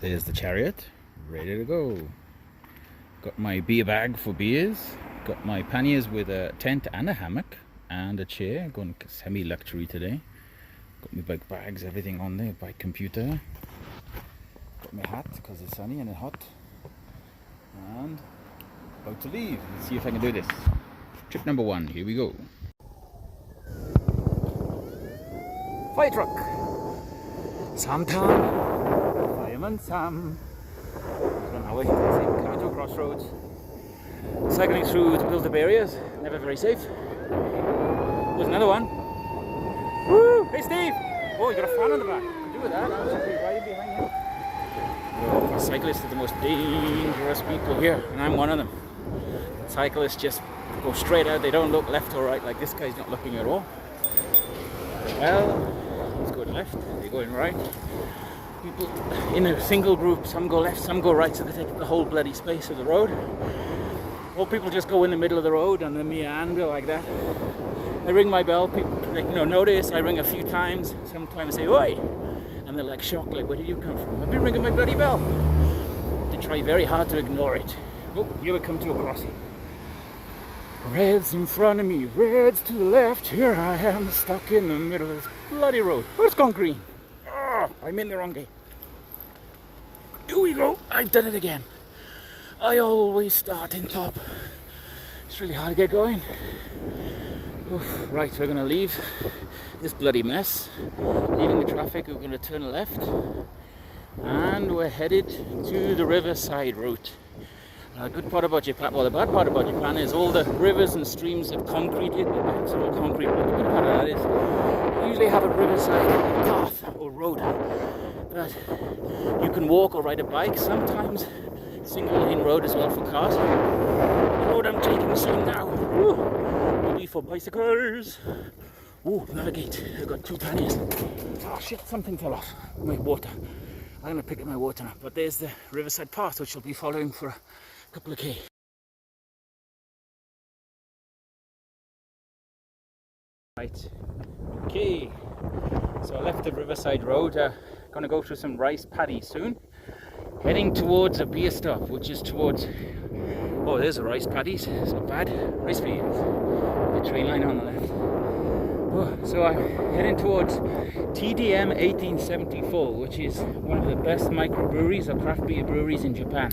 There's the chariot, ready to go. Got my beer bag for beers. Got my panniers with a tent and a hammock and a chair. Going semi-luxury today. Got my bike bags, everything on there, bike computer. Got my hat because it's sunny and it's hot. And about to leave. Let's see if I can do this. Trip number 1, here we go. Fire truck. Sam Tam. Fireman Sam. Don't know, coming to a crossroads. Cycling through the built-up areas. Never very safe. There's another one. Woo! Hey Steve! Oh, you got a fan on the back. Could do with that. I was right behind him. Oh, cyclists are the most dangerous people here, and I'm one of them. Cyclists just go straight out. They don't look left or right like this guy's not looking at all. Well, he's going left. They're going right. People in a single group, some go left, some go right, so they take up the whole bloody space of the road. Or people just go in the middle of the road and then meander like that. I ring my bell, people notice, I ring a few times, sometimes I say, oi! And they're like shocked, like, where did you come from? I've been ringing my bloody bell. They try very hard to ignore it. Oh, here we come to a crossing. Reds in front of me, reds to the left, here I am, stuck in the middle of this bloody road. Oh, it's gone green. I'm in the wrong gate. Here we go. I've done it again. I always start in top. It's really hard to get going. Oof. Right, we're going to leave this bloody mess. Leaving the traffic, we're going to turn left. And we're headed to the riverside route. The good part about Japan, well, the bad part about Japan is all the rivers and streams have concreted. The banks are all concrete. But the good part of that is you usually have a riverside path or road that you can walk or ride a bike. Sometimes single lane road as well for cars. The road I'm taking soon now will be for bicycles. Ooh, another gate. I've got 2 panniers. Oh shit, something fell off. My water. I'm gonna pick up my water now. But there's the riverside path, which I'll be following for a couple of K. Right, okay, so I left the riverside road, gonna go through some rice paddies soon, heading towards a beer stop, which is towards, oh there's a rice paddies, it's not bad, rice fields, the train line on the left. Oh, so I'm heading towards TDM 1874, which is one of the best microbreweries or craft beer breweries in Japan.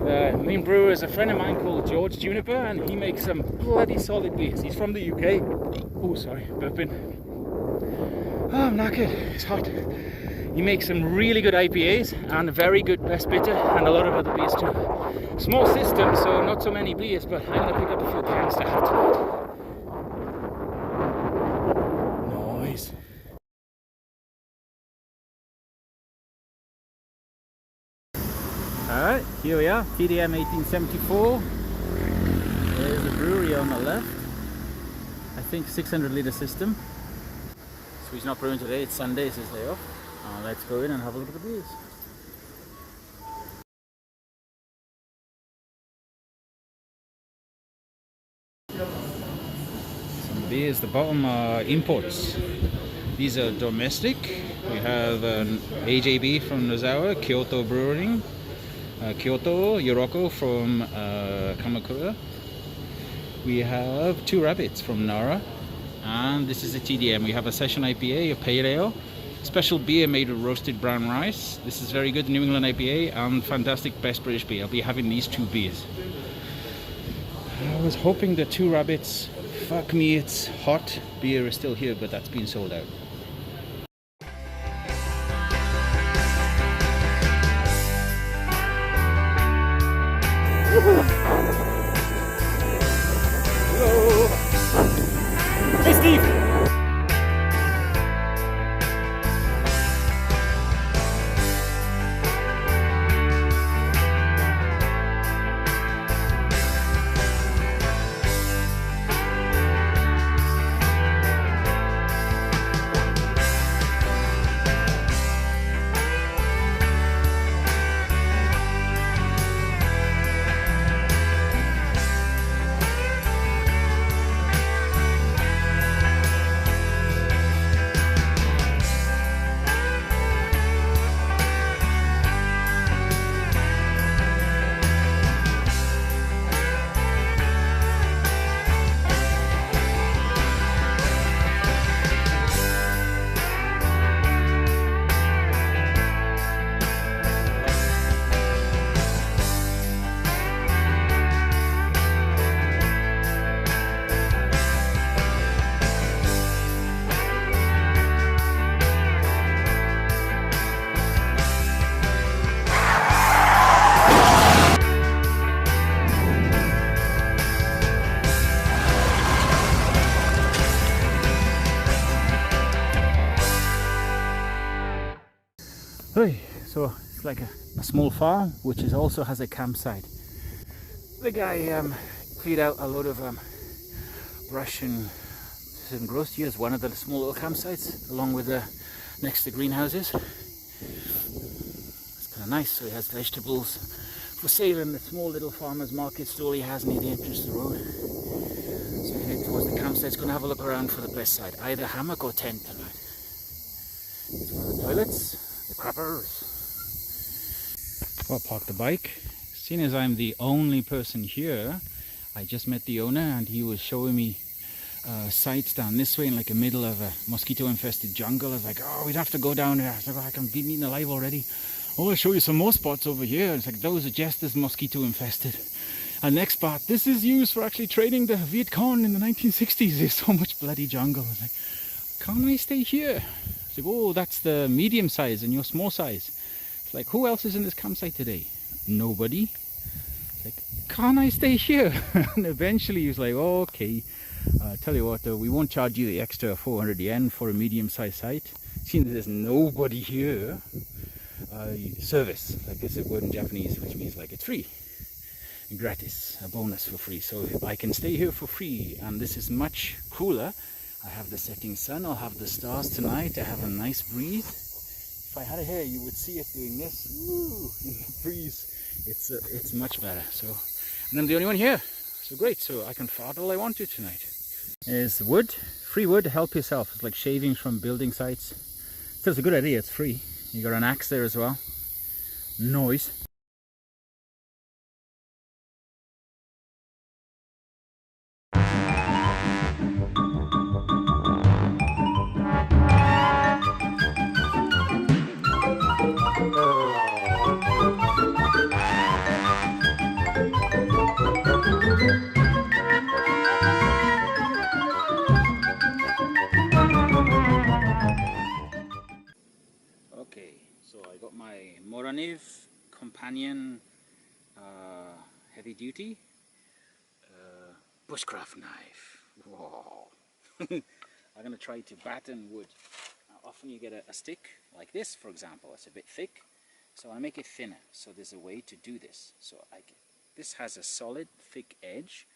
The main brewer is a friend of mine called George Juniper, and he makes some bloody solid beers. He's from the UK. Oh, sorry, burping. Oh, I'm knackered. It's hot. He makes some really good IPAs and a very good best bitter and a lot of other beers too. Small system, so not so many beers, but I'm going to pick up a few cans to have tonight. Noise. Alright, here we are, TDM 1874. There's the brewery on the left. I think 600 litre system. So he's not brewing today, it's Sunday, it's his day off. Let's go in and have a look at the beers. Some beers, the bottom are imports. These are domestic. We have an AJB from Nozawa, Kyoto Brewing. Kyoto, Yoroko from Kamakura. We have 2 rabbits from Nara, and this is a TDM. We have a session IPA, a pale ale, special beer made with roasted brown rice. This is very good New England IPA and fantastic best British beer. I'll be having these 2 beers. I was hoping the 2 rabbits, fuck me, it's hot, beer is still here, but that's been sold out. Hello. Hey Steve! Hey, so it's like a small farm which is also has a campsite. The guy cleared out a load of brush and some gross to use one of the small little campsites along with the next to greenhouses. It's kind of nice. So he has vegetables for sale in the small little farmers market stall he has near the entrance to the road. So we head towards the campsite. It's going to have a look around for the best side, either hammock or tent tonight. It's one of the toilets, the crappers. Well, park the bike. Seeing as I'm the only person here, I just met the owner and he was showing me sites down this way in like the middle of a mosquito infested jungle. I was like, oh, we'd have to go down there. I was like, oh, I can be eaten alive already. Oh, I'll show you some more spots over here. It's like, those are just as mosquito infested. And next spot, this is used for actually training the Viet Cong in the 1960s. There's so much bloody jungle. I was like, can't I stay here? It's like, oh, that's the medium size and your small size. It's like, who else is in this campsite today? Nobody. It's like, can't I stay here? And eventually he was like, oh, okay. Tell you what, we won't charge you the extra 400 yen for a medium-sized site. Seeing that there's nobody here, service, like it's a word in Japanese, which means like it's free, gratis, a bonus for free. So I can stay here for free, and this is much cooler. I have the setting sun, I'll have the stars tonight, I have a nice breeze. If I had a hair, you would see it doing this. Woo, in the breeze. It's much better. So, and I'm the only one here. So great. So I can fart all I want to tonight. There's wood, free wood. Help yourself. It's like shavings from building sites. So it's a good idea. It's free. You got an axe there as well. Noise. Okay, so I got my Moraniv companion heavy duty bushcraft knife. Whoa. I'm going to try to batten wood. Now, often you get a stick like this, for example. It's a bit thick, so I make it thinner. So there's a way to do this. So this has a solid, thick edge.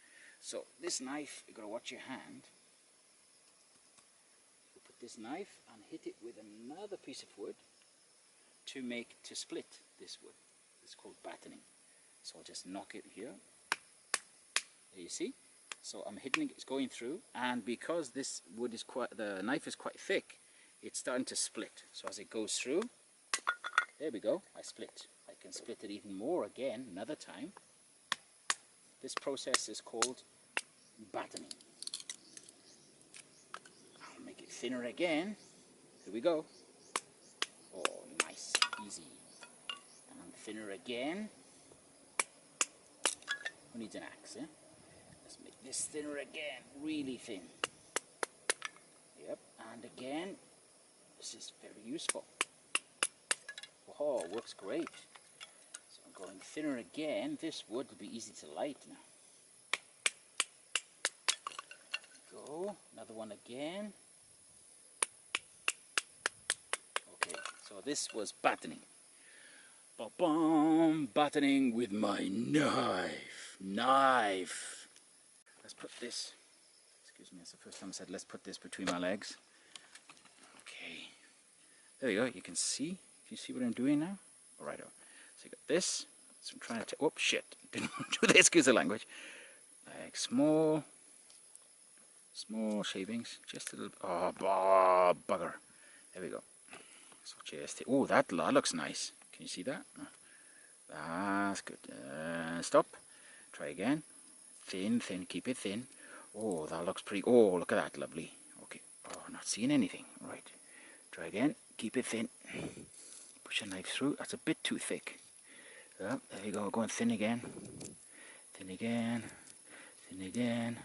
So this knife, you got to watch your hand. You put this knife and hit it with another piece of wood to split this wood. It's called battening. So I'll just knock it here. There you see. So I'm hitting it, it's going through, and because this wood is the knife is quite thick, it's starting to split. So as it goes through, there we go, I split. I can split it even more again, another time. This process is called battening. I'll make it thinner again. Here we go. Oh, nice, easy. And thinner again. Who needs an axe, eh? Let's make this thinner again, really thin. Yep, and again, this is very useful. Oh, works great. So I'm going thinner again. This wood will be easy to light now. Go, another one again. Okay, so this was battening. Ba-bum, battening with my knife. Let's put this, excuse me, that's the first time I said let's put this between my legs. Okay, there we go, you can see. Can you see what I'm doing now? Alright, so you got this. So I'm trying to, oh shit, didn't want to do this, excuse the language. Like small shavings, just a little, oh bugger. There we go. So just, oh that looks nice. Can you see that? That's good. Stop. Try again. Thin, keep it thin. Oh, that looks pretty, oh look at that, lovely. Okay, oh, not seeing anything. Right. Try again. Keep it thin. Push the knife through. That's a bit too thick. Oh, there you go. Going thin again. Thin again. Thin again.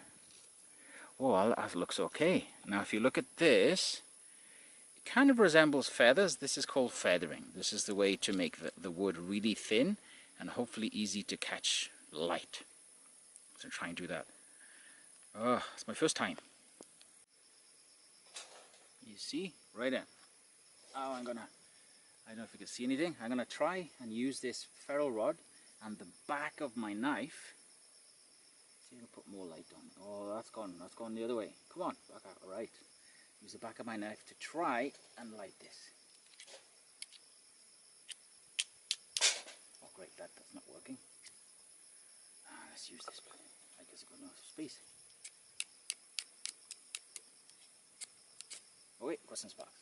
Oh, that looks okay. Now, if you look at this, it kind of resembles feathers. This is called feathering. This is the way to make the wood really thin and hopefully easy to catch light. So try and do that. Oh, it's my first time. You see? Right in. Oh, I'm gonna I don't know if you can see anything. I'm going to try and use this ferrule rod and the back of my knife. See if I can put more light on. Oh, that's gone the other way. Come on, back out. All right. Use the back of my knife to try and light this. Oh great, that's not working. Let's use this. I guess I've got enough space. Oh wait, got some sparks.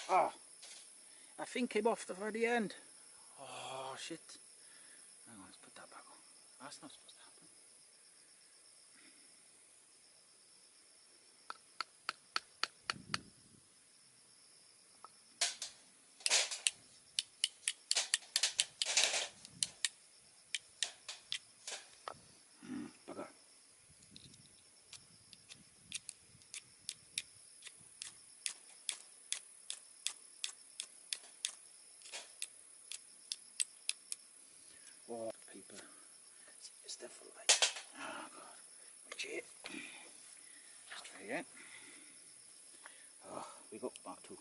Ah, that thing came off the very end. Oh shit. Hang on, let's put that back on. That's not supposed to happen. Bugger. Oh, paper. Is there for light? Oh god. My chair. Let's try again. Oh, we got back to.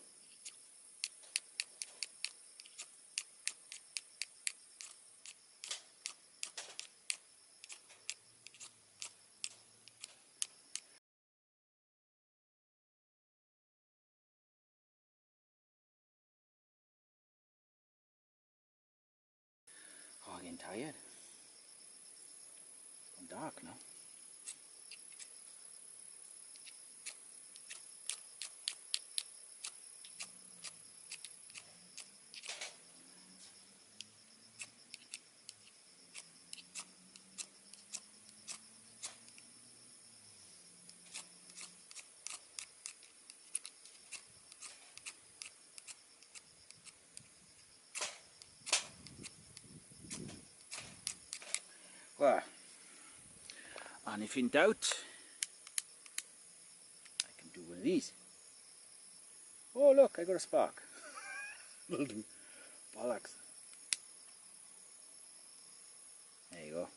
Oh, I'm getting tired. It's gone dark now. Well, and if in doubt, I can do one of these. Oh look, I got a spark. Will do. Bollocks. There you go.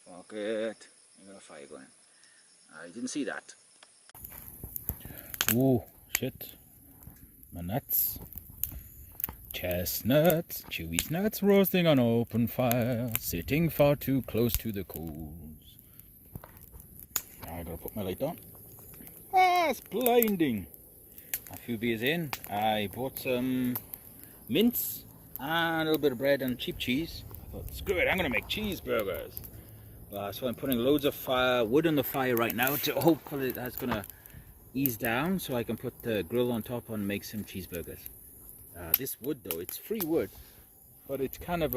Fuck it. I got a fire going. I didn't see that. Oh shit. My nuts. Chestnuts, Chewy's nuts roasting on open fire, sitting far too close to the coals. Now I gotta put my light on. Ah, it's blinding. A few beers in, I bought some mince and a little bit of bread and cheap cheese. I thought, screw it, I'm gonna make cheeseburgers. So I'm putting loads of wood on the fire right now to hopefully that's gonna ease down so I can put the grill on top and make some cheeseburgers. This wood though, it's free wood, but it's kind of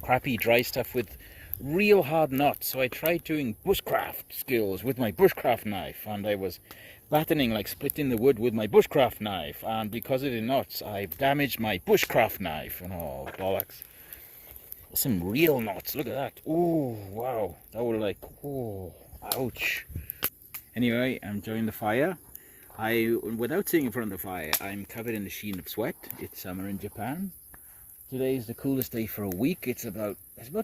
crappy dry stuff with real hard knots. So I tried doing bushcraft skills with my bushcraft knife, and I was battening, like splitting the wood with my bushcraft knife, and because of the knots I've damaged my bushcraft knife. And oh bollocks, some real knots, look at that. Oh wow, that would like, oh ouch. Anyway, I'm enjoying the fire. Without sitting in front of the fire, I'm covered in a sheen of sweat. It's summer in Japan. Today is the coolest day for a week. It's about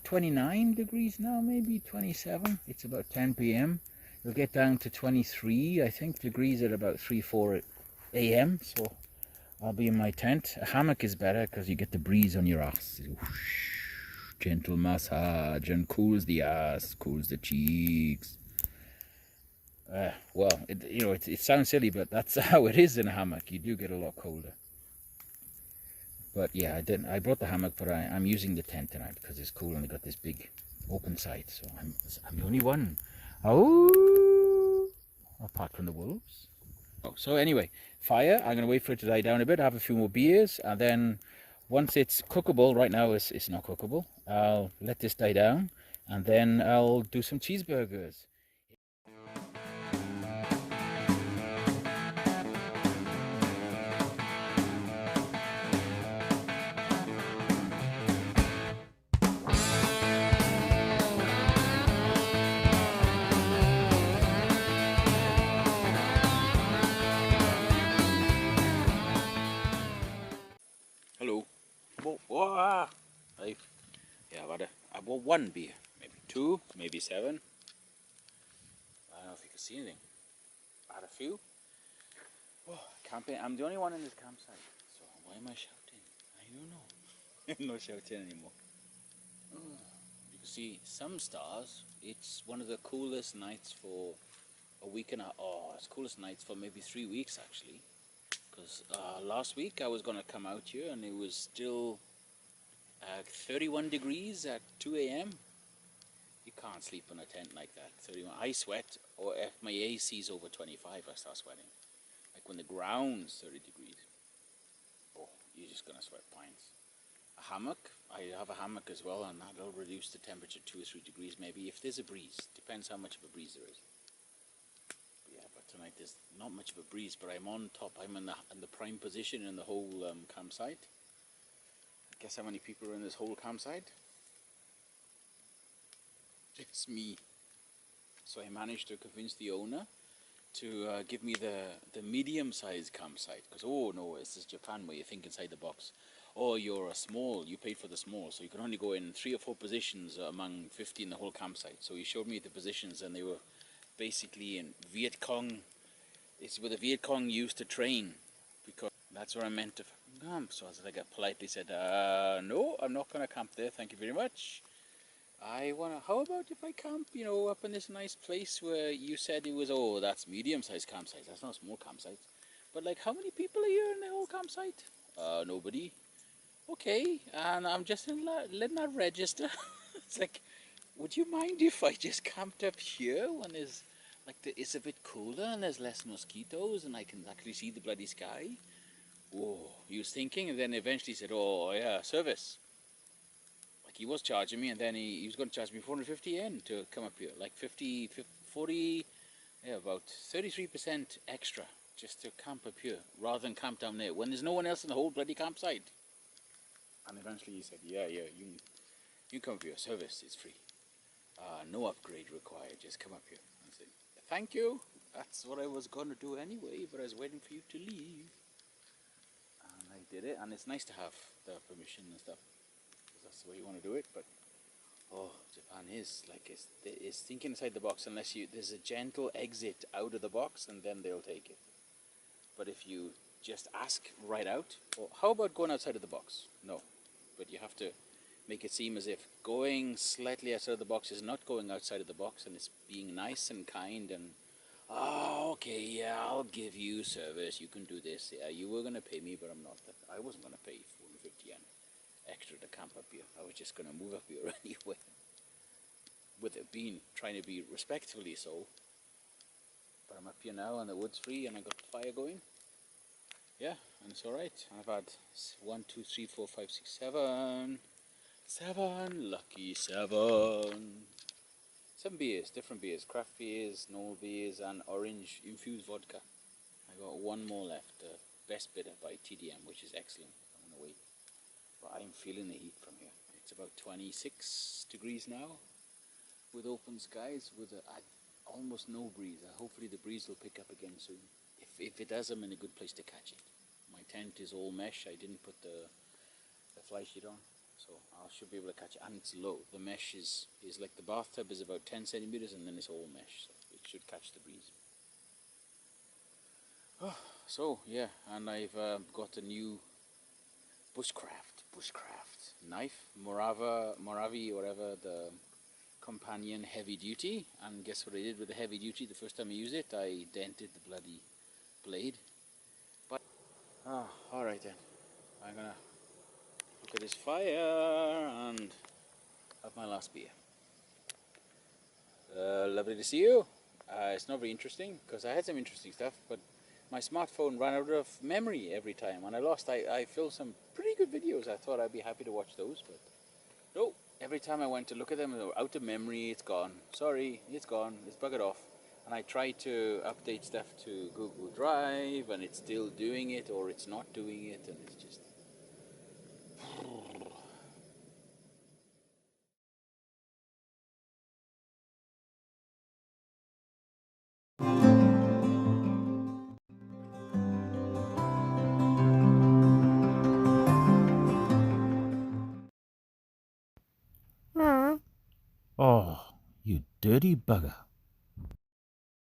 29 degrees now, maybe 27. It's about 10 p.m. It'll get down to 23, I think, degrees at about 3-4 a.m. So I'll be in my tent. A hammock is better because you get the breeze on your ass. Gentle massage and cools the ass, cools the cheeks. Well, it sounds silly, but that's how it is in a hammock. You do get a lot colder. But yeah, I brought the hammock, but I'm using the tent tonight because it's cool and I got this big open side. So I'm the only one. Oh, apart from the wolves. Oh, so anyway, fire. I'm gonna wait for it to die down a bit. Have a few more beers, and then once it's cookable. Right now it's not cookable. I'll let this die down, and then I'll do some cheeseburgers. Hello. I bought one beer, maybe two, maybe seven. I don't know if to see anything. I had a few. Oh, camping. I'm the only one in this campsite. So why am I shouting? I don't know. I'm not shouting anymore. You can see some stars. It's one of the coolest nights for a week and a half. Oh, it's coolest nights for maybe 3 weeks actually. Because last week I was going to come out here and it was still 31 degrees at 2 a.m. You can't sleep in a tent like that. 31. I sweat, or if my AC is over 25, I start sweating. Like when the ground's 30 degrees. Oh, you're just going to sweat pints. A hammock. I have a hammock as well, and that'll reduce the temperature 2 or 3 degrees maybe if there's a breeze. Depends how much of a breeze there is. But yeah, but tonight there's not much of a breeze, but I'm on top. I'm in the prime position in the whole campsite. Guess how many people are in this whole campsite? Just me. So I managed to convince the owner to give me the medium-sized campsite. Because, oh no, this is Japan where you think inside the box. Oh, you're a small, you paid for the small, so you can only go in 3 or 4 positions among 50 in the whole campsite. So he showed me the positions and they were basically in Viet Cong. It's where the Viet Cong used to train, because that's where I meant to camp. So I politely said, no, I'm not going to camp there, thank you very much. How about if I camp, up in this nice place where you said it was, oh, that's medium-sized campsite, that's not a small campsite. But like, how many people are here in the whole campsite? Nobody. Okay, and I'm just letting that register. It's like, would you mind if I just camped up here when there's, it's a bit cooler and there's less mosquitoes and I can actually see the bloody sky? Oh, he was thinking, and then eventually said, oh yeah, service. Like, he was charging me, and then he was going to charge me 450 yen to come up here, like 40, yeah, about 33% extra just to camp up here rather than camp down there when there's no one else in the whole bloody campsite. And eventually he said, yeah, you come up here, service is free, no upgrade required, just come up here. I said, thank you, that's what I was going to do anyway, but I was waiting for you to leave. And I did it, and it's nice to have the permission and stuff, because that's the way you want to do it. But oh, Japan is like, it's thinking inside the box. Unless there's a gentle exit out of the box, and then they'll take it. But if you just ask right out, or how about going outside of the box? No, but you have to make it seem as if going slightly outside of the box is not going outside of the box, and it's being nice and kind and, oh, okay, yeah, I'll give you service, you can do this, yeah, you were going to pay me, but I wasn't going to pay 450 yen extra to camp up here. I was just going to move up here anyway, with it being, trying to be respectfully so. But I'm up here now and the wood's free and I got the fire going. Yeah, and it's alright. I've had 1, 2, 3, 4, 5, 6, 7, lucky 7. 7 beers, different beers, craft beers, normal beers, and orange infused vodka. I got one more left, Best Bitter by TDM, which is excellent. I'm gonna wait, but I'm feeling the heat from here. It's about 26 degrees now, with open skies, with almost no breeze. Hopefully the breeze will pick up again soon. If it does, I'm in a good place to catch it. My tent is all mesh. I didn't put the fly sheet on, so I should be able to catch it. And it's low. The mesh is like, the bathtub is about 10 centimeters, and then it's all mesh, so it should catch the breeze. Oh, so yeah, and I've got a new bushcraft knife, Moravi, whatever, the companion heavy duty. And guess what I did with the heavy duty the first time I used it? I dented the bloody blade. But alright then, I'm gonna look at this fire and have my last beer. Lovely to see you. It's not very interesting because I had some interesting stuff, but my smartphone ran out of memory every time, and I filmed some pretty good videos. I thought I'd be happy to watch those, but no, every time I went to look at them, they were out of memory. It's gone. Sorry, it's gone. It's buggered off. And I tried to update stuff to Google Drive, and it's still doing it, or it's not doing it, and it's just... Oh, you dirty bugger.